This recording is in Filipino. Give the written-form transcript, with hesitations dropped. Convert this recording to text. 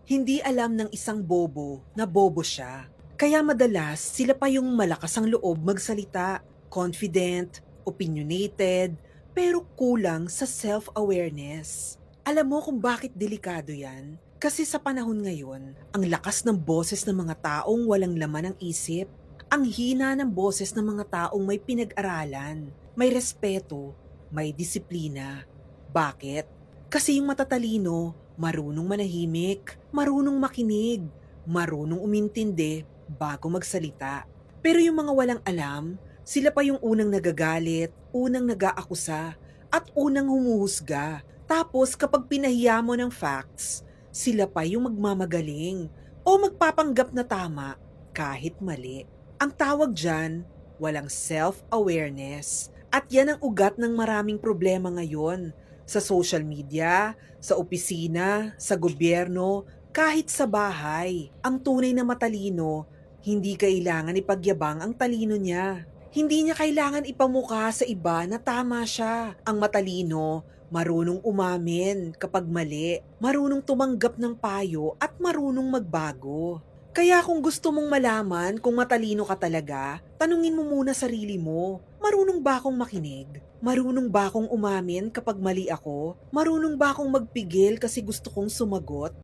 Hindi alam ng isang bobo na bobo siya. Kaya madalas sila pa yung malakas ang loob magsalita, confident, opinionated, pero kulang sa self-awareness. Alam mo kung bakit delikado yan? Kasi sa panahon ngayon, ang lakas ng boses ng mga taong walang laman ng isip, ang hina ng boses ng mga taong may pinag-aralan, may respeto, may disiplina. Bakit? Kasi yung matatalino, marunong manahimik, marunong makinig, marunong umintindi bago magsalita. Pero yung mga walang alam, sila pa yung unang nagagalit, unang nag-aakusa, at unang humuhusga. Tapos kapag pinahiya mo ng facts, sila pa yung magmamagaling o magpapanggap na tama kahit mali. Ang tawag dyan, walang self-awareness. At yan ang ugat ng maraming problema ngayon sa social media, sa opisina, sa gobyerno, kahit sa bahay. Ang tunay na matalino, hindi kailangan ipagyabang ang talino niya. Hindi niya kailangan ipamukha sa iba na tama siya. Ang matalino, marunong umamin kapag mali, marunong tumanggap ng payo at marunong magbago. Kaya kung gusto mong malaman kung matalino ka talaga, tanungin mo muna sarili mo, marunong ba akong makinig? Marunong ba akong umamin kapag mali ako? Marunong ba akong magpigil kasi gusto kong sumagot?